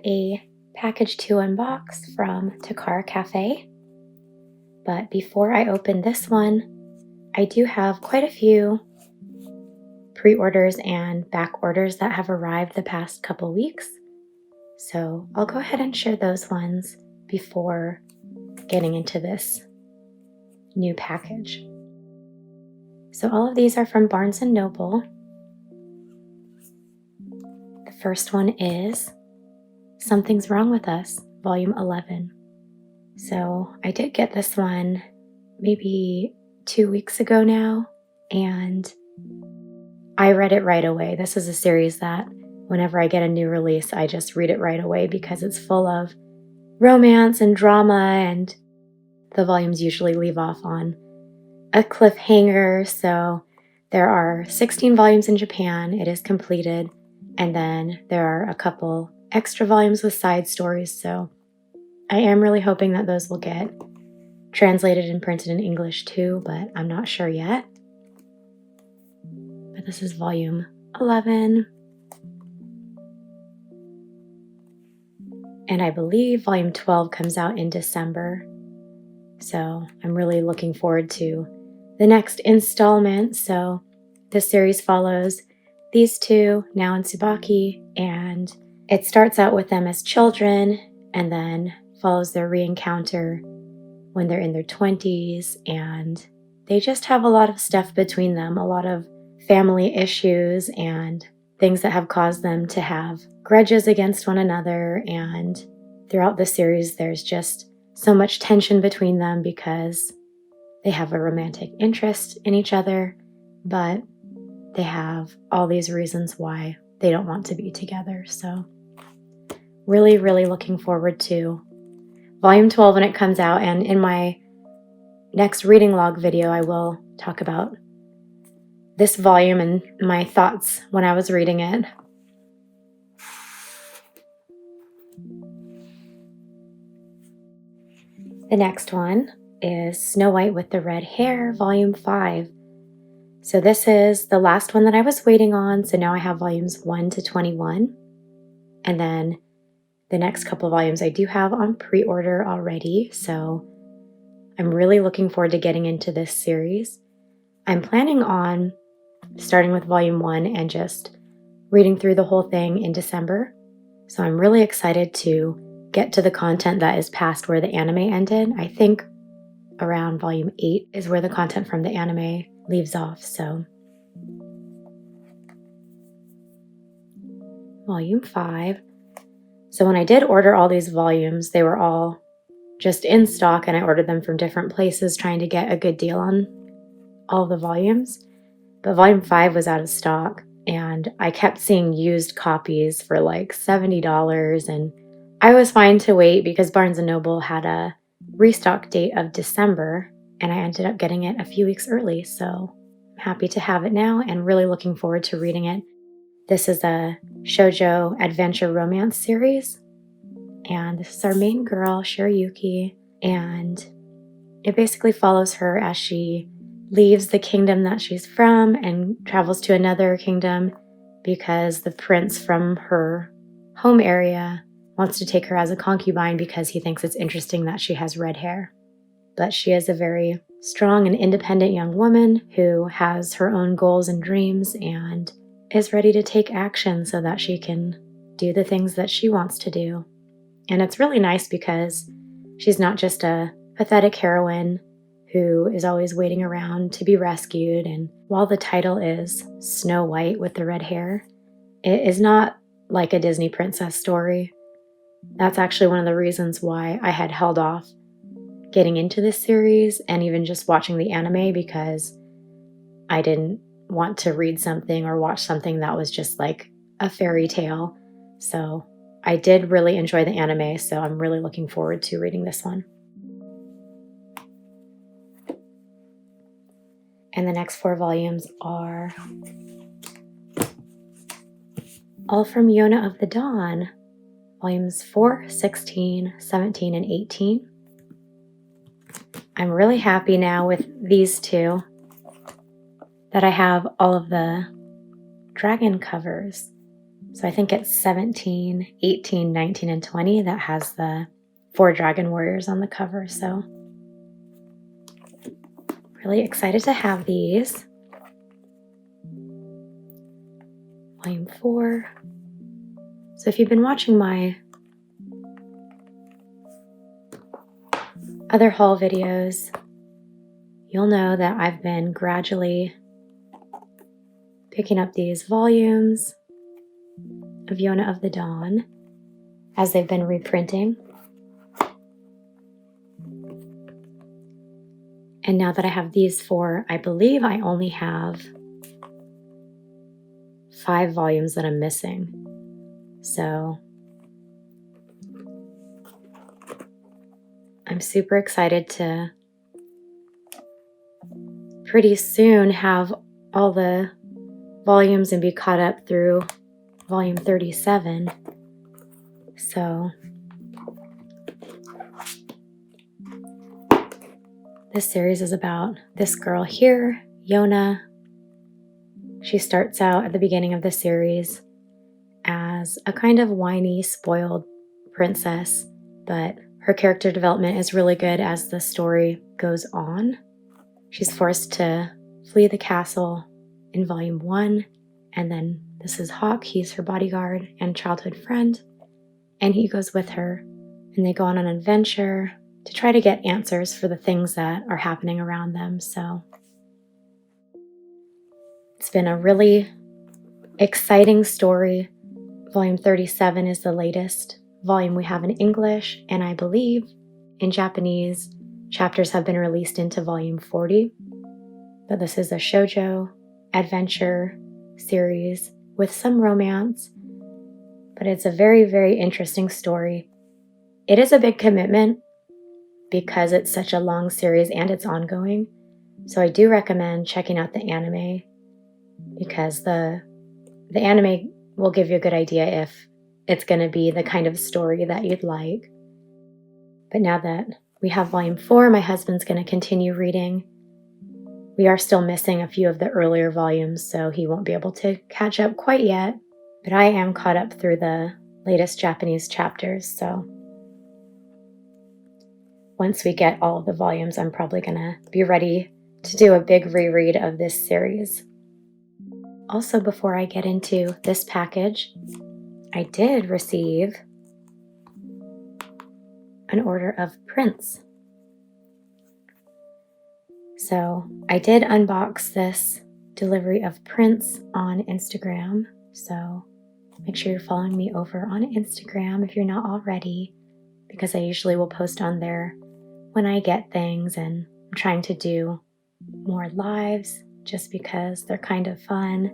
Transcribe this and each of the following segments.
a package to unbox from Takara Cafe. But before I open this one, I do have quite a few pre-orders and back orders that have arrived the past couple weeks. So I'll go ahead and share those ones before getting into this new package. So all of these are from Barnes & Noble. The first one is Something's Wrong with Us, Volume 11. So I did get this one maybe 2 weeks ago now, and I read it right away. This is a series that whenever I get a new release, I just read it right away because it's full of romance and drama, and the volumes usually leave off on a cliffhanger. So there are 16 volumes in Japan. It is completed. And then there are a couple extra volumes with side stories. So I am really hoping that those will get translated and printed in English too, but I'm not sure yet. But this is volume 11. And I believe volume 12 comes out in December. So I'm really looking forward to the next installment. So this series follows these two now in Tsubaki, and it starts out with them as children and then follows their re-encounter when they're in their 20s, and they just have a lot of stuff between them, a lot of family issues and things that have caused them to have grudges against one another. And throughout the series, there's just so much tension between them because they have a romantic interest in each other, but they have all these reasons why they don't want to be together. So really, really looking forward to volume 12 when it comes out. And in my next reading log video, I will talk about this volume and my thoughts when I was reading it. The next one is Snow White with the Red Hair, Volume 5. So this is the last one that I was waiting on. So now I have volumes 1 to 21. And then the next couple of volumes I do have on pre-order already. So I'm really looking forward to getting into this series. I'm planning on starting with volume 1 and just reading through the whole thing in December. So I'm really excited to get to the content that is past where the anime ended. I think around volume 8 is where the content from the anime leaves off. So volume 5. So when I did order all these volumes, they were all just in stock, and I ordered them from different places trying to get a good deal on all the volumes. But volume 5 was out of stock, and I kept seeing used copies for like $70, and I was fine to wait because Barnes & Noble had a restock date of December, and I ended up getting it a few weeks early. So I'm happy to have it now and really looking forward to reading it. This is a Shoujo adventure romance series, and this is our main girl, Shirayuki, and it basically follows her as she leaves the kingdom that she's from and travels to another kingdom because the prince from her home area wants to take her as a concubine because he thinks it's interesting that she has red hair. But she is a very strong and independent young woman who has her own goals and dreams and is ready to take action so that she can do the things that she wants to do. And it's really nice because she's not just a pathetic heroine who is always waiting around to be rescued. And while the title is Snow White with the Red Hair, it is not like a Disney princess story. That's actually one of the reasons why I had held off getting into this series and even just watching the anime, because I didn't want to read something or watch something that was just like a fairy tale. So I did really enjoy the anime, so I'm really looking forward to reading this one. And the next 4 volumes are all from Yona of the Dawn, volumes 4, 16, 17, and 18. I'm really happy now with these two that I have all of the dragon covers. So I think it's 17, 18, 19, and 20 that has the 4 dragon warriors on the cover. So really excited to have these. Volume 4. So if you've been watching my other haul videos, you'll know that I've been gradually picking up these volumes of Yona of the Dawn as they've been reprinting. And now that I have these 4, I believe I only have 5 volumes that I'm missing. So I'm super excited to pretty soon have all the volumes and be caught up through volume 37. So this series is about this girl here, Yona. She starts out at the beginning of the series as a kind of whiny, spoiled princess, but her character development is really good as the story goes on. She's forced to flee the castle in volume 1, and then this is Hawk. He's her bodyguard and childhood friend, and he goes with her, and they go on an adventure to try to get answers for the things that are happening around them. So it's been a really exciting story. Volume 37 is the latest volume we have in English, and I believe in Japanese, chapters have been released into volume 40. But this is a shoujo adventure series with some romance, but it's a very, very interesting story. It is a big commitment because it's such a long series and it's ongoing. So I do recommend checking out the anime because the anime will give you a good idea if it's going to be the kind of story that you'd like. But now that we have volume 4, my husband's going to continue reading. We are still missing a few of the earlier volumes, so he won't be able to catch up quite yet. But I am caught up through the latest Japanese chapters, so once we get all of the volumes, I'm probably going to be ready to do a big reread of this series. Also, before I get into this package, I did receive an order of prints. So I did unbox this delivery of prints on Instagram. So make sure you're following me over on Instagram if you're not already, because I usually will post on there when I get things, and I'm trying to do more lives just because they're kind of fun.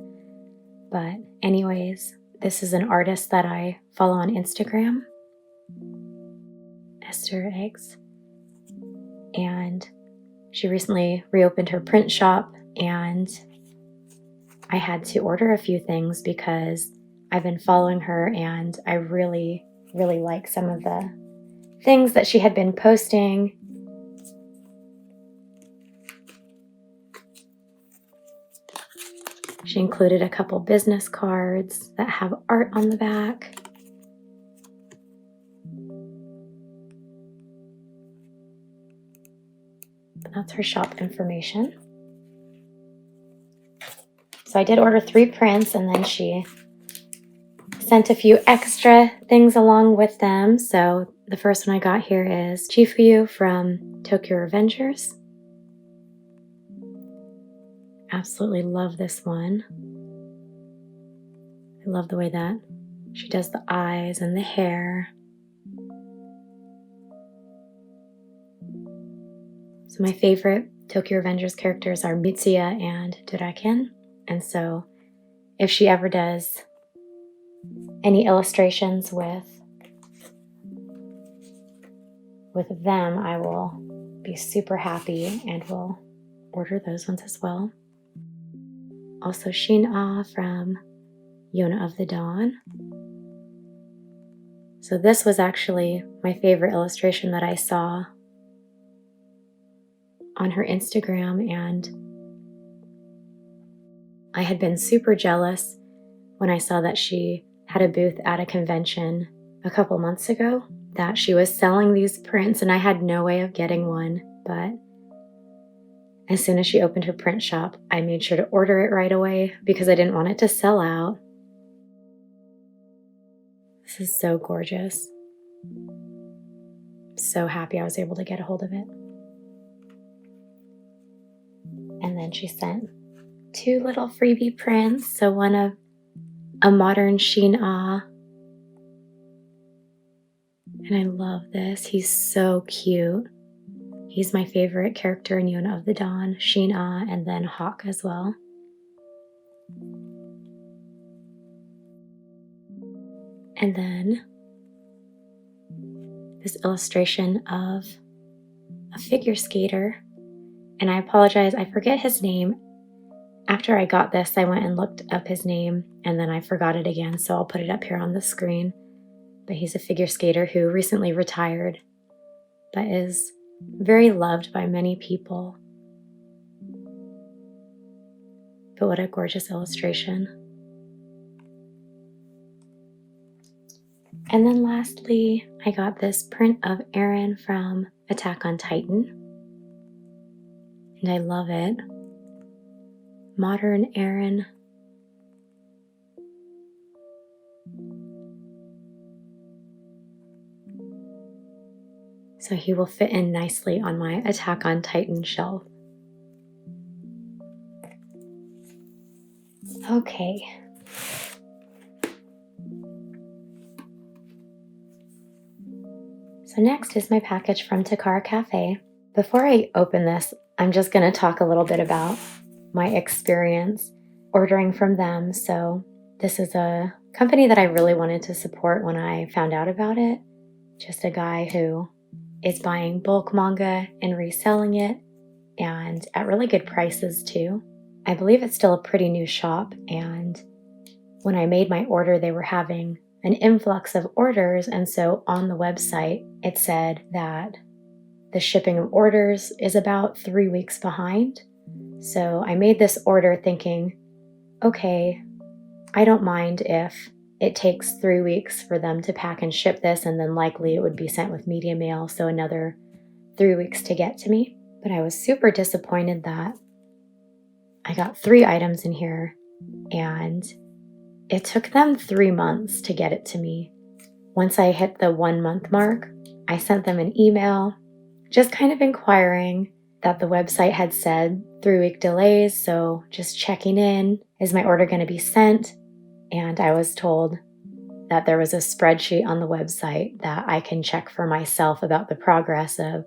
But anyways, this is an artist that I follow on Instagram, EsterEggz, and she recently reopened her print shop, and I had to order a few things because I've been following her and I really, really like some of the things that she had been posting. She included a couple business cards that have art on the back. That's her shop information. So I did order 3 prints, and then she sent a few extra things along with them. So the first one I got here is Chifuyu from Tokyo Revengers. Absolutely love this one. I love the way that she does the eyes and the hair. So my favorite Tokyo Revengers characters are Mitsuya and Duraken. And so if she ever does any illustrations with them, I will be super happy and will order those ones as well. Also Shin-Ah from Yona of the Dawn. So this was actually my favorite illustration that I saw on her Instagram, and I had been super jealous when I saw that she had a booth at a convention a couple months ago that she was selling these prints, and I had no way of getting one, but as soon as she opened her print shop, I made sure to order it right away because I didn't want it to sell out. This is so gorgeous. I'm so happy I was able to get a hold of it. And then she sent 2 little freebie prints. So one of a modern Shin-ah. And I love this. He's so cute. He's my favorite character in Yona of the Dawn, Shin-ah, and then Hawk as well. And then this illustration of a figure skater. And I apologize, I forget his name. After I got this, I went and looked up his name, and then I forgot it again, so I'll put it up here on the screen. But he's a figure skater who recently retired, but is very loved by many people. But what a gorgeous illustration. And then lastly, I got this print of Eren from Attack on Titan. And I love it. Modern Eren. So he will fit in nicely on my Attack on Titan shelf. Okay. So next is my package from Takara Cafe. Before I open this, I'm just going to talk a little bit about my experience ordering from them. So this is a company that I really wanted to support when I found out about it. Just a guy who is buying bulk manga and reselling it, and at really good prices too. I believe it's still a pretty new shop, and when I made my order, they were having an influx of orders, and so on the website, it said that the shipping of orders is about 3 weeks behind. So I made this order thinking, okay, I don't mind if it takes 3 weeks for them to pack and ship this, and then likely it would be sent with media mail, so another 3 weeks to get to me. But I was super disappointed that I got 3 items in here, and it took them 3 months to get it to me. Once I hit the 1 month mark, I sent them an email, just kind of inquiring that the website had said 3-week delays, so just checking in, is my order going to be sent? And I was told that there was a spreadsheet on the website that I can check for myself about the progress of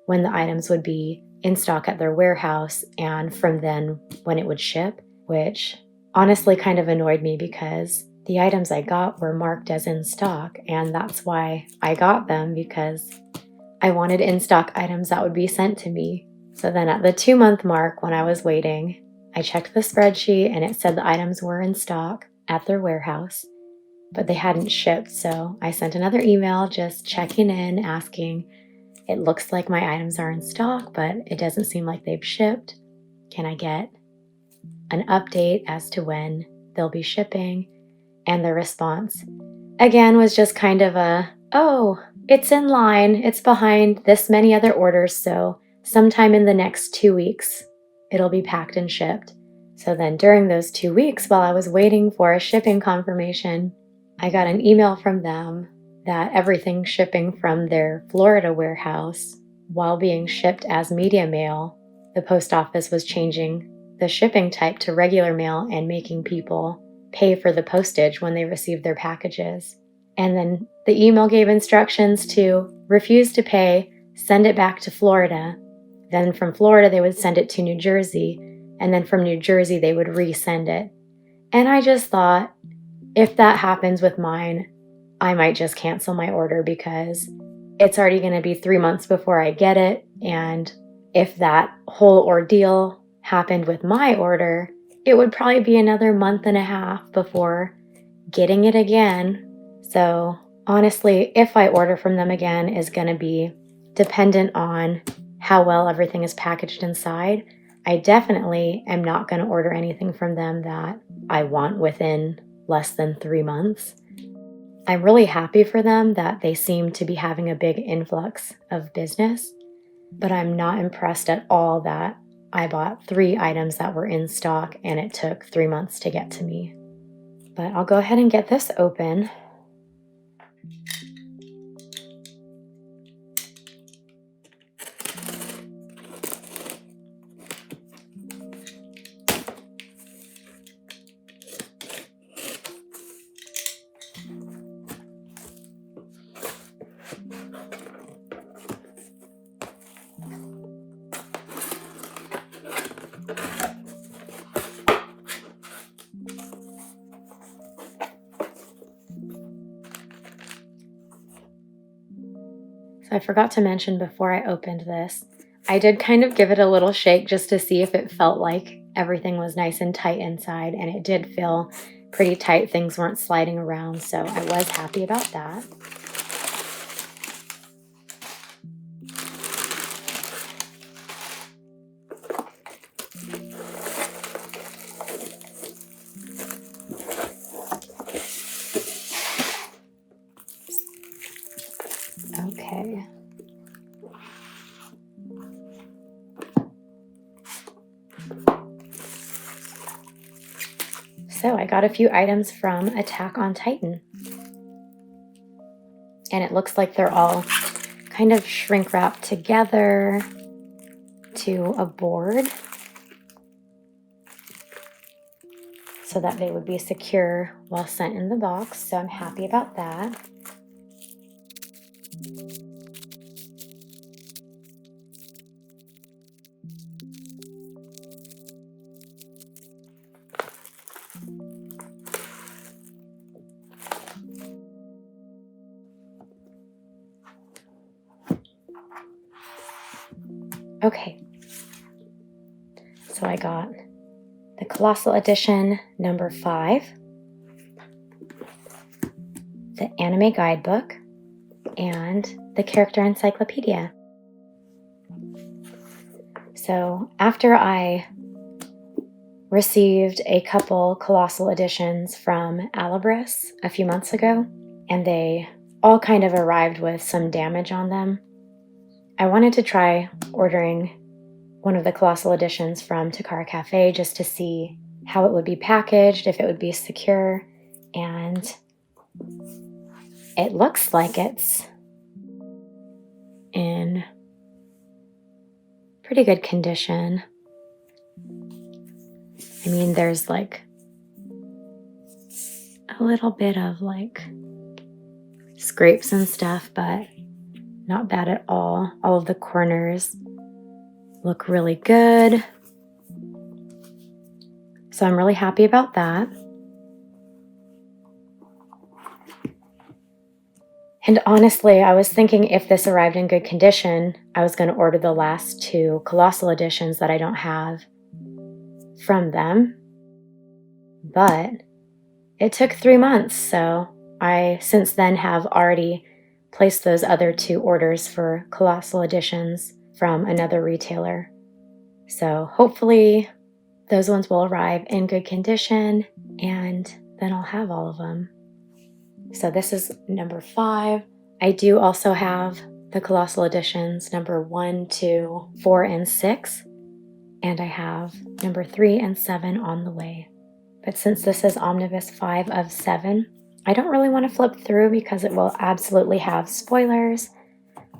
when the items would be in stock at their warehouse and from then when it would ship, which honestly kind of annoyed me because the items I got were marked as in stock, and that's why I got them, because I wanted in stock items that would be sent to me. So then at the 2 month mark when I was waiting, I checked the spreadsheet and it said the items were in stock at their warehouse, but they hadn't shipped. So I sent another email just checking in, asking, it looks like my items are in stock, but it doesn't seem like they've shipped. Can I get an update as to when they'll be shipping? And the response, again, was just kind of a, oh, it's in line. It's behind this many other orders, so sometime in the next 2 weeks, it'll be packed and shipped. So then during those 2 weeks, while I was waiting for a shipping confirmation, I got an email from them that everything shipping from their Florida warehouse, while being shipped as media mail, the post office was changing the shipping type to regular mail and making people pay for the postage when they received their packages. And then the email gave instructions to refuse to pay, send it back to Florida. Then from Florida, they would send it to New Jersey. And then from New Jersey, they would resend it. And I just thought, if that happens with mine, I might just cancel my order because it's already going to be 3 months before I get it. And if that whole ordeal happened with my order, it would probably be another month and a half before getting it again. So honestly, if I order from them again, is going to be dependent on how well everything is packaged inside. I definitely am not going to order anything from them that I want within less than 3 months. I'm really happy for them that they seem to be having a big influx of business, but I'm not impressed at all that I bought 3 items that were in stock and it took 3 months to get to me. But I'll go ahead and get this open. So I forgot to mention before I opened this, I did kind of give it a little shake just to see if it felt like everything was nice and tight inside, and it did feel pretty tight. Things weren't sliding around, so I was happy about that. Okay. So I got a few items from Attack on Titan. And it looks like they're all kind of shrink wrapped together to a board so that they would be secure while sent in the box. So I'm happy about that. Okay, so I got the Colossal Edition number 5, the anime guidebook, and the character encyclopedia. So after I received a couple Colossal editions from Alibris a few months ago, and they all kind of arrived with some damage on them, I wanted to try ordering one of the Colossal editions from Takara Cafe just to see how it would be packaged, if it would be secure, and it looks like it's in pretty good condition. I mean, there's like a little bit of like scrapes and stuff, but not bad at all. All of the corners look really good. So I'm really happy about that. And honestly, I was thinking if this arrived in good condition, I was going to order the last 2 Colossal editions that I don't have from them. But it took 3 months, so I since then have already placed those other 2 orders for Colossal editions from another retailer. So hopefully those ones will arrive in good condition, and then I'll have all of them. So this is number 5. I do also have the Colossal editions number 1, 2, 4, and 6. And I have number 3 and 7 on the way. But since this is Omnibus 5 of 7, I don't really want to flip through because it will absolutely have spoilers.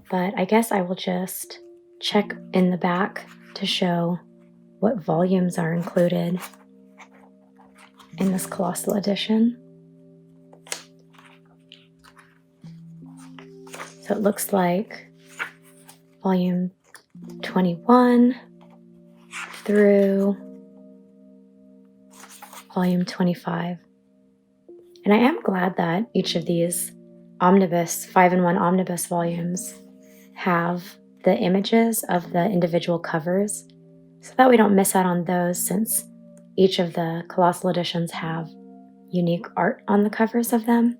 But I guess I will just check in the back to show what volumes are included in this Colossal edition. So it looks like volume 21 through volume 25. And I am glad that each of these omnibus, 5-in-1 omnibus volumes have the images of the individual covers so that we don't miss out on those, since each of the Colossal editions have unique art on the covers of them.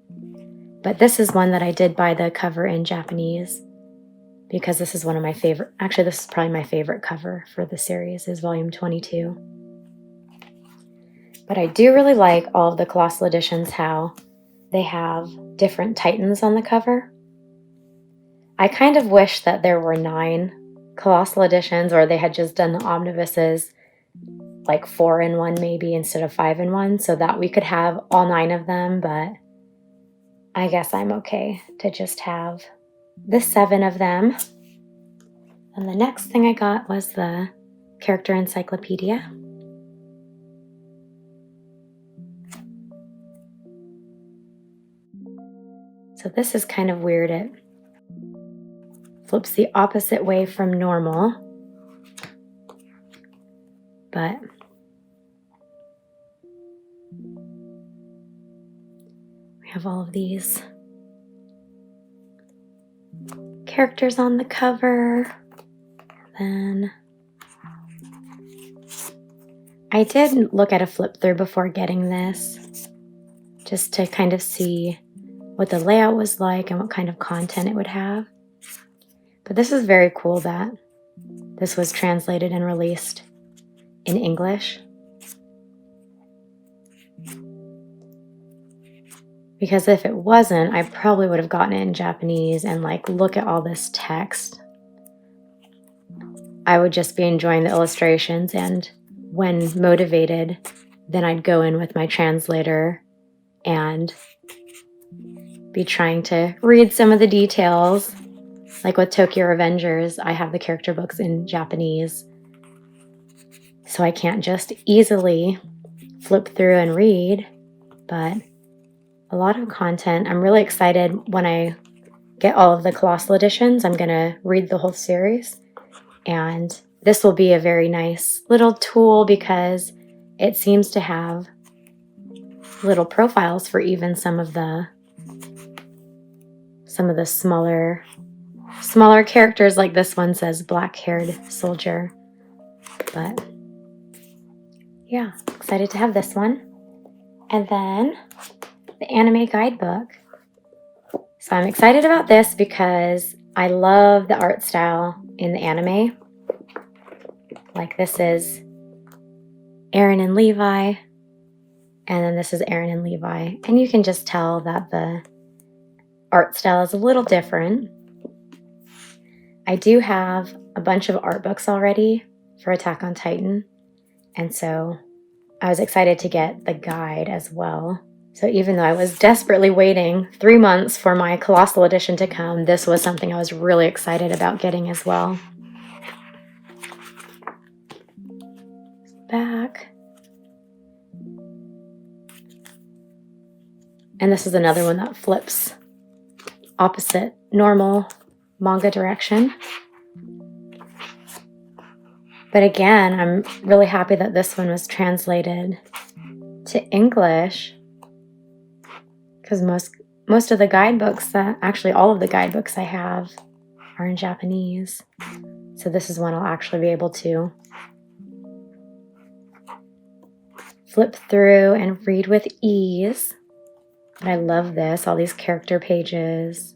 But this is one that I did buy the cover in Japanese because this is one of my favorite, actually this is probably my favorite cover for the series, is volume 22. But I do really like all of the Colossal editions, how they have different Titans on the cover. I kind of wish that there were 9 Colossal editions, or they had just done the omnibuses like 4 in 1 maybe instead of 5 in 1, so that we could have all 9 of them, but I guess I'm okay to just have the 7 of them. And the next thing I got was the character encyclopedia. So this is kind of weird. It flips the opposite way from normal, but we have all of these characters on the cover. Then I did look at a flip through before getting this, just to kind of see what the layout was like and what kind of content it would have. But this is very cool that this was translated and released in English, because if it wasn't, I probably would have gotten it in Japanese and like, look at all this text. I would just be enjoying the illustrations, and when motivated, then I'd go in with my translator and be trying to read some of the details. Like with Tokyo Revengers, I have the character books in Japanese, so I can't just easily flip through and read, but a lot of content. I'm really excited when I get all of the Colossal editions. I'm going to read the whole series, and this will be a very nice little tool because it seems to have little profiles for even some of the smaller characters. Like this one says black-haired soldier. But yeah, excited to have this one. And then the anime guidebook. So I'm excited about this because I love the art style in the anime. Like this is Eren and Levi, and then this is Eren and Levi. And you can just tell that the art style is a little different. I do have a bunch of art books already for Attack on Titan, and so I was excited to get the guide as well. So even though I was desperately waiting 3 months for my Colossal edition to come, this was something I was really excited about getting as well. Back. And this is another one that flips opposite normal manga direction. But again, I'm really happy that this one was translated to English, because most of the guidebooks, actually all of the guidebooks I have are in Japanese. So this is one I'll actually be able to flip through and read with ease. But I love this, all these character pages.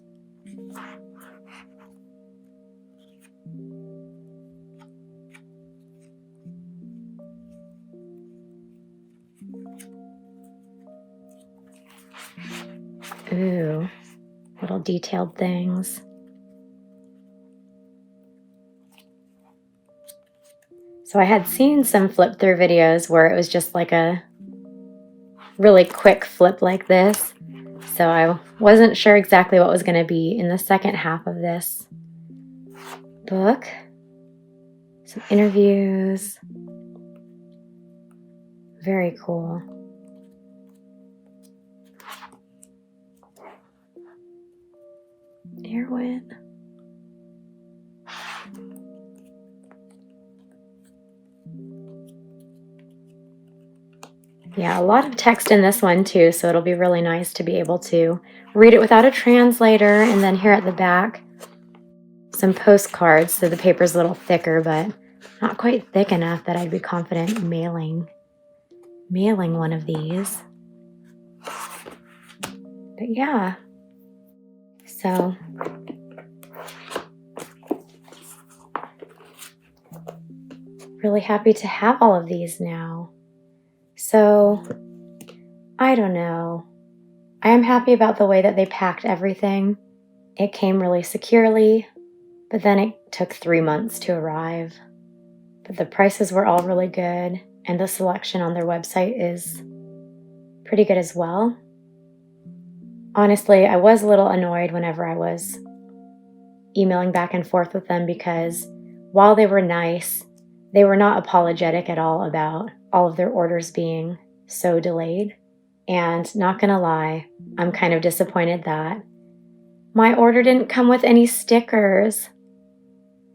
Ooh, little detailed things. So I had seen some flip through videos where it was just like a really quick flip like this. So I wasn't sure exactly what was going to be in the second half of this book. Some interviews. Very cool. Erwin. Yeah, a lot of text in this one too, so it'll be really nice to be able to read it without a translator. And then here at the back, some postcards, so the paper's a little thicker, but not quite thick enough that I'd be confident mailing one of these. But yeah, so really happy to have all of these now. So I don't know. I am happy about the way that they packed everything. It came really securely, but then it took 3 months to arrive. But the prices were all really good, and the selection on their website is pretty good as well. Honestly, I was a little annoyed whenever I was emailing back and forth with them because while they were nice, they were not apologetic at all about all of their orders being so delayed. And not gonna lie, I'm kind of disappointed that my order didn't come with any stickers,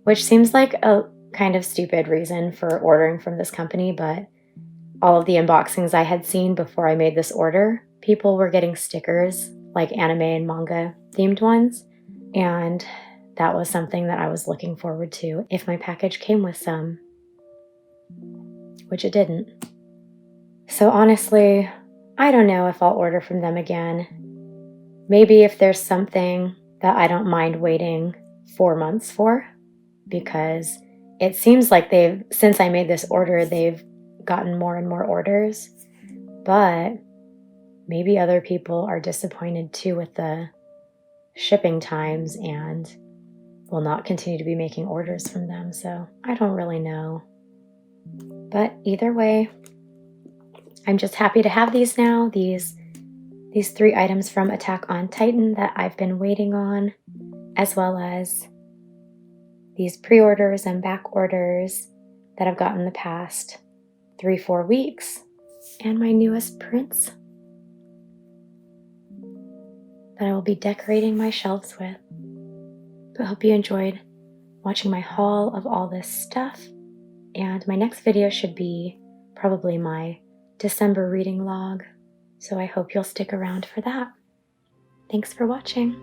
which seems like a kind of stupid reason for ordering from this company, but all of the unboxings I had seen before I made this order, people were getting stickers, like anime and manga themed ones, and that was something that I was looking forward to if my package came with some, which it didn't. So honestly, I don't know if I'll order from them again. Maybe if there's something that I don't mind waiting 4 months for, because it seems like since I made this order, they've gotten more and more orders, but maybe other people are disappointed too with the shipping times and will not continue to be making orders from them, so I don't really know. But either way, I'm just happy to have these now, these 3 items from Attack on Titan that I've been waiting on, as well as these pre-orders and back orders that I've gotten in the past 3-4 weeks, and my newest prints that I will be decorating my shelves with. But I hope you enjoyed watching my haul of all this stuff, and my next video should be probably my December reading log, so I hope you'll stick around for that. Thanks for watching.